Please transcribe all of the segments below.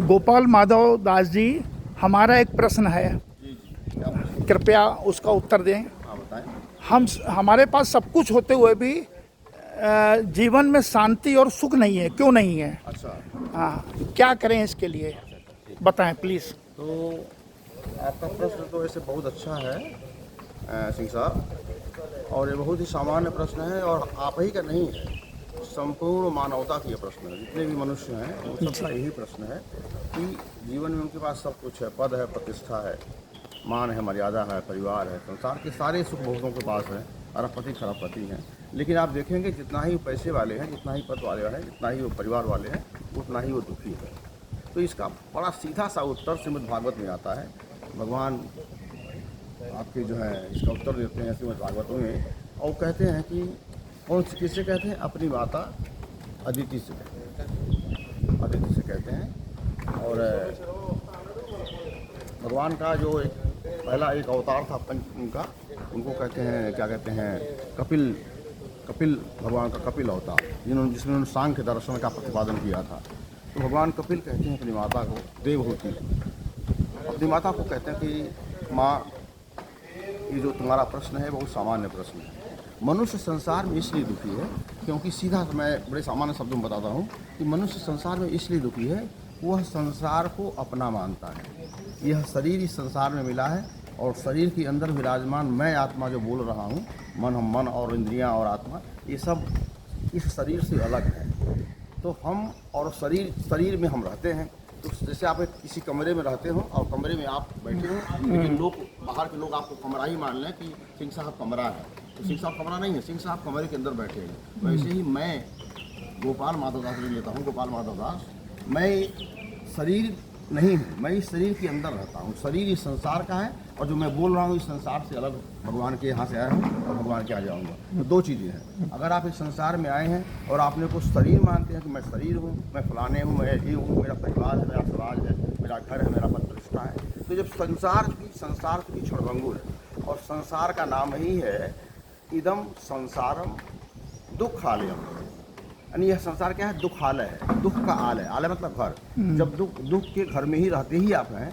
गोपाल माधव दास जी, हमारा एक प्रश्न है, जी जी, क्या प्रश्न? कृपया उसका उत्तर दें। हाँ बताएं। हमारे पास सब कुछ होते हुए भी जीवन में शांति और सुख नहीं है, क्यों नहीं है? अच्छा हाँ, क्या करें इसके लिए, अच्छा अच्छा, ठीक। बताएं प्लीज़। तो आपका प्रश्न तो ऐसे बहुत अच्छा है सिंह साहब, और ये बहुत ही सामान्य प्रश्न है और आप ही का नहीं है, संपूर्ण मानवता की ये प्रश्न है। जितने भी मनुष्य हैं उन सबका यही प्रश्न है कि जीवन में उनके पास सब कुछ है, पद है, प्रतिष्ठा है, मान है, मर्यादा है, परिवार है, संसार के सारे सुख भोगों के पास है, अरबपति खरबपति हैं। लेकिन आप देखेंगे जितना ही पैसे वाले हैं, जितना ही पद वाले हैं, जितना ही वो परिवार वाले हैं, उतना ही वो दुखी है। तो इसका बड़ा सीधा सा उत्तर श्रीमद् भागवत में आता है। भगवान आपके जो है इसका उत्तर देते हैं श्रीमद् भागवत में, और वो कहते हैं कि कौन से किससे कहते हैं? अपनी माता अदिति से कहते हैं, अदिति से कहते हैं। और भगवान का जो एक पहला एक अवतार था उनका, उनको कहते हैं, क्या कहते हैं, कपिल, कपिल भगवान का कपिल अवतार, जिसमें उन्होंने सांख्य दर्शन का प्रतिपादन किया था। तो भगवान कपिल कहते हैं अपनी माता को, देवहूति, अपनी माता को कहते हैं कि माँ, ये जो तुम्हारा प्रश्न है बहुत सामान्य प्रश्न है। मनुष्य संसार में इसलिए दुखी है क्योंकि, सीधा मैं बड़े सामान्य शब्दों में बताता हूँ कि मनुष्य संसार में इसलिए दुखी है, वह संसार को अपना मानता है। यह शरीर इस संसार में मिला है और शरीर के अंदर विराजमान मैं आत्मा जो बोल रहा हूँ, मन और इंद्रियाँ और आत्मा, ये सब इस शरीर से अलग है। तो हम और शरीर में हम रहते हैं। तो जैसे आप एक किसी कमरे में रहते हो और कमरे में आप बैठे हो, लेकिन लोग, बाहर के लोग आपको कमरा ही मान लें कि सिंह साहब कमरा है, तो सिंह साहब कमरा नहीं है, सिंह साहब कमरे के अंदर बैठे हैं। वैसे ही मैं गोपाल माधव दास ले लेता हूँ, गोपाल माधव दास, मैं शरीर नहीं हूँ, मैं इस शरीर के अंदर रहता हूँ। शरीर इस संसार का है और जो मैं बोल रहा हूँ इस संसार से अलग भगवान के यहाँ से आया हूँ और भगवान के यहाँ जाऊँगा। तो दो चीज़ें हैं। अगर आप इस संसार में आए हैं और आपने को शरीर मानते हैं कि मैं शरीर हूँ, मैं फलाने हूँ, मैं ये हूँ, मेरा परिवार है, मेरा समाज है, मेरा घर है, मेरा पद प्रतिष्ठा है, तो जब संसार की क्षणभंगुर है और संसार का नाम ही है इदम संसारम दुखालयम, यानी यह संसार क्या है? दुखालय है, दुख का आलय, आलय मतलब घर। जब दुख के घर में ही रहते ही आप हैं,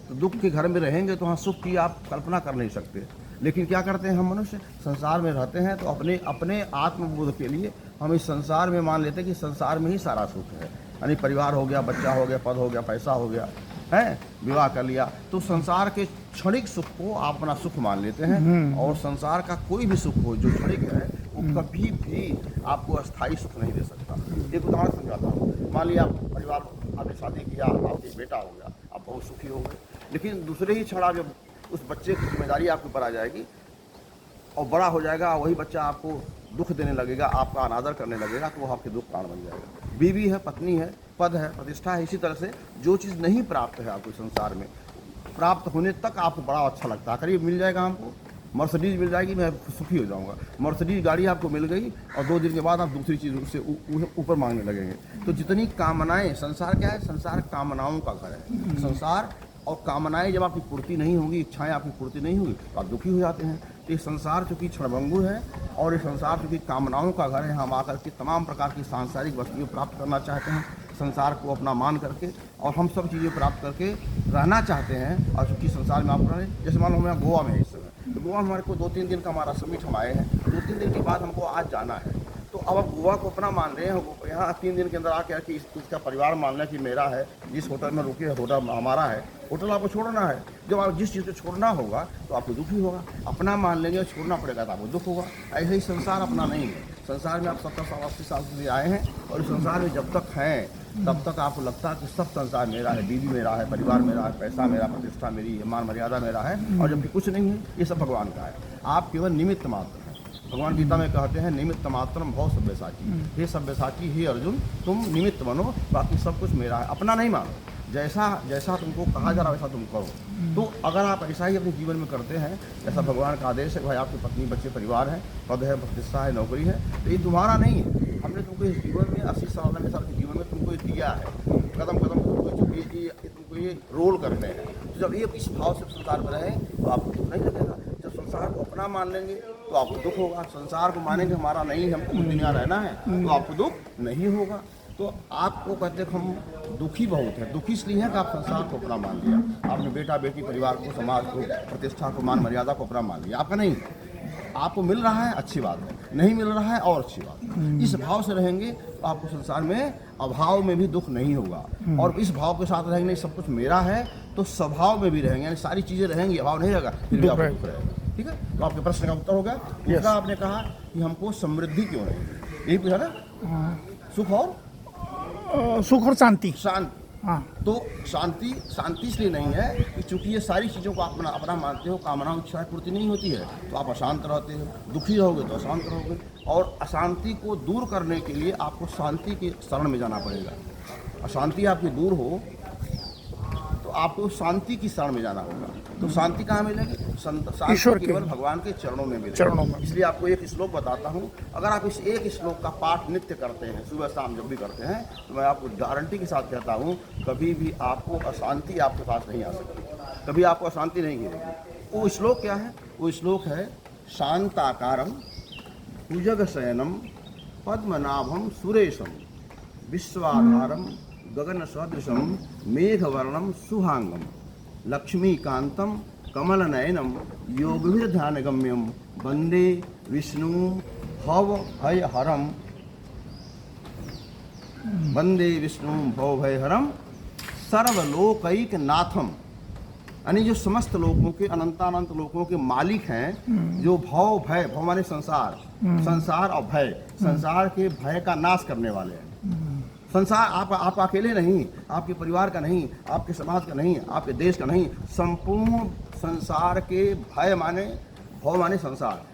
तो दुख के घर में रहेंगे तो वहाँ सुख की आप कल्पना कर नहीं सकते। लेकिन क्या करते हैं हम मनुष्य? संसार में रहते हैं तो अपने आत्मबोध के लिए हम इस संसार में मान लेते हैं कि संसार में ही सारा सुख है, यानी परिवार हो गया, बच्चा हो गया, पद हो गया, पैसा हो गया, है, विवाह कर लिया, तो संसार के क्षणिक सुख को आप अपना सुख मान लेते हैं। और संसार का कोई भी सुख हो जो क्षणिक है, वो कभी भी आपको अस्थायी सुख नहीं दे सकता। एक उदाहरण समझाता हूँ। मान लिया आप परिवार, आपने शादी किया, आपके बेटा हो गया, आप बहुत सुखी हो गए, लेकिन दूसरे ही क्षण आप जब उस बच्चे की जिम्मेदारी आपके ऊपर आ जाएगी और बड़ा हो जाएगा, वही बच्चा आपको दुख देने लगेगा, आपका अनादर करने लगेगा, तो वो आपके दुख कारण बन जाएगा। बीवी है, पत्नी है, पद है, प्रतिष्ठा है, इसी तरह से जो चीज़ नहीं प्राप्त है आपको संसार में, प्राप्त होने तक आपको बड़ा अच्छा लगता है। करीब मिल जाएगा हमको, मर्सिडीज मिल जाएगी, मैं सुखी हो जाऊंगा। मर्सिडीज गाड़ी आपको मिल गई और 2 दिन के बाद आप दूसरी चीज़ उससे ऊपर मांगने लगेंगे। तो जितनी कामनाएं, संसार क्या है? संसार कामनाओं का घर है। संसार और कामनाएं जब आपकी पूर्ति नहीं होंगी, इच्छाएं आपकी पूर्ति नहीं होगी, तो आप दुखी हो जाते हैं। तो ये संसार चूँकि क्षणभंगुर है और ये संसार चूँकि कामनाओं का घर है, हम आकर के तमाम प्रकार की सांसारिक वस्तुएं प्राप्त करना चाहते हैं, संसार को अपना मान करके, और हम सब चीज़ें प्राप्त करके रहना चाहते हैं। और चूँकि संसार में आप रहे, जैसे मान लो मैं गोवा में इस समय, तो गोवा में हमारे को 2-3 दिन का हमारा समिट हम आए हैं, 2-3 दिन के बाद हमको आज जाना है। तो अब आप गोवा को अपना मान रहे हैं, यहाँ 3 दिन के अंदर आके कि इसका परिवार मान लें कि मेरा है, जिस होटल में रुके होटल हमारा है, होटल आपको छोड़ना है। जब आप जिस चीज़ को छोड़ना होगा तो आपको दुखी होगा, अपना मान लेंगे, छोड़ना पड़ेगा तो आपको दुख होगा। ऐसे ही संसार अपना नहीं है। संसार में आप 70 साल 80 साल से आए हैं और इस संसार में जब तक हैं तब तक आपको लगता है कि सब संसार मेरा है, बीवी मेरा है, परिवार मेरा है, पैसा मेरा, प्रतिष्ठा मेरी है, मान मर्यादा मेरा है, और जबकि कुछ नहीं है, ये सब भगवान का है। आप केवल निमित्त मात्र हैं। भगवान गीता में कहते हैं निमित्त मात्रम भव सब्यसाची, हे सब्यसाची, हे अर्जुन, तुम निमित्त बनो, बाकी सब कुछ मेरा है। अपना नहीं मानो, जैसा तुमको कहा जा रहा है वैसा तुम करो। तो अगर आप ऐसा ही अपने जीवन में करते हैं, जैसा भगवान का आदेश है, भाई आपकी पत्नी, बच्चे, परिवार है, पद है, प्रतिष्ठा है, नौकरी है, तो ये तुम्हारा नहीं है। हमने तुमको इस जीवन में 80 साल 90 साल के जीवन में तुमको ये दिया है, कदम कदम तुमको ये रोल करने हैं। तो जब ये इस भाव से संसार में रहे तो आपको दुख नहीं लगेगा। जब संसार को अपना मान लेंगे तो आपको दुख होगा। संसार को मानेंगे हमारा नहीं, हमको दुनिया रहना है, तो आपको दुख नहीं होगा। तो आपको कहते हम दुखी बहुत है। दुखी इसलिए है कि आप संसार को अपना मान लिया, आपने बेटा बेटी परिवार को, समाज को, प्रतिष्ठा को, मान मर्यादा को अपना मान लिया। आपका नहीं, आपको मिल रहा है अच्छी बात है, नहीं मिल रहा है और अच्छी बात है। इस भाव से रहेंगे तो आपको संसार में अभाव में भी दुख नहीं होगा। और इस भाव के साथ रहेंगे सब कुछ मेरा है तो स्वभाव में भी रहेंगे, यानी सारी चीज़ें रहेंगी, अभाव नहीं रहेगा, फिर भी आपको दुख रहेगा। ठीक है, तो आपके प्रश्न का उत्तर हो गया। दूसरा आपने कहा कि हमको समृद्धि क्यों नहीं, यही पूछा ना, सुख और सुख और शांति। शांति। हाँ, तो शांति इसलिए नहीं है कि चूंकि ये सारी चीज़ों को आप अपना मानते हो, कामनाओं इच्छाएं पूर्ति नहीं होती है तो आप अशांत रहते हो, दुखी रहोगे तो अशांत रहोगे। और अशांति को दूर करने के लिए आपको शांति के शरण में जाना पड़ेगा। अशांति आपकी दूर हो तो आपको शांति की शरण में जाना होगा। तो शांति कहाँ मिलेगी? शांति ईश्वर के, केवल भगवान के चरणों में मिलेगी। चरणों में। इसलिए आपको एक श्लोक बताता हूँ, अगर आप इस एक श्लोक का पाठ नित्य करते हैं, सुबह शाम जब भी करते हैं, तो मैं आपको गारंटी के साथ कहता हूँ कभी भी आपको अशांति आपके पास नहीं आ सकती, कभी आपको अशांति नहीं गिरेगी। वो श्लोक क्या है? वो श्लोक है शांताकारम भुजग शयनम पद्मनाभम सुरेशम विश्वाधारम गगन सदृशम मेघवर्णम शुभांगम लक्ष्मीकांतम कमलनयनम योगभिर्ध्यानगम्यम वंदे विष्णु भवभयहरम वंदे विष्णु भवभयहरम सर्वलोकैकनाथम। यानी जो समस्त लोगों के, अनंतानंत लोगों के मालिक हैं, जो भव भय, भव माने संसार, संसार और भय, संसार के भय का नाश करने वाले हैं। संसार आप अकेले नहीं, आपके परिवार का नहीं, आपके समाज का नहीं, आपके देश का नहीं, संपूर्ण संसार के भय माने, भव माने संसार,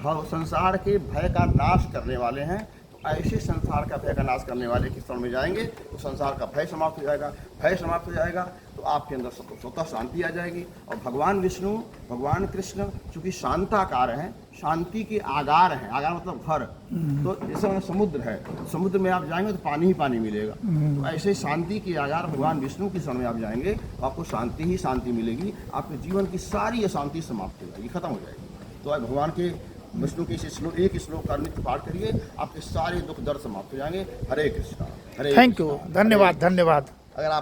भव संसार के भय का नाश करने वाले हैं। ऐसे संसार का भय का नाश करने वाले के शरण में जाएंगे तो संसार का भय समाप्त हो जाएगा। भय समाप्त हो जाएगा तो आपके अंदर स्वतः शांति आ जाएगी। और भगवान विष्णु, भगवान कृष्ण चूंकि शांताकार हैं, शांति के आगार हैं, आगार मतलब घर, तो जैसे समुद्र है, समुद्र में आप जाएंगे तो पानी ही पानी मिलेगा। तो ऐसे शांति के आगार भगवान विष्णु के शरण में आप जाएंगे तो आपको शांति ही शांति मिलेगी। आपके जीवन की सारी अशांति समाप्त हो जाएगी, खत्म हो जाएगी। तो आज भगवान के विष्णु के एक श्लोक का नित्य पाठ करिए, आपके सारे दुख दर्द समाप्त हो जाएंगे। हरे कृष्णा, हरे। थैंक यू, धन्यवाद, धन्यवाद। अगर आप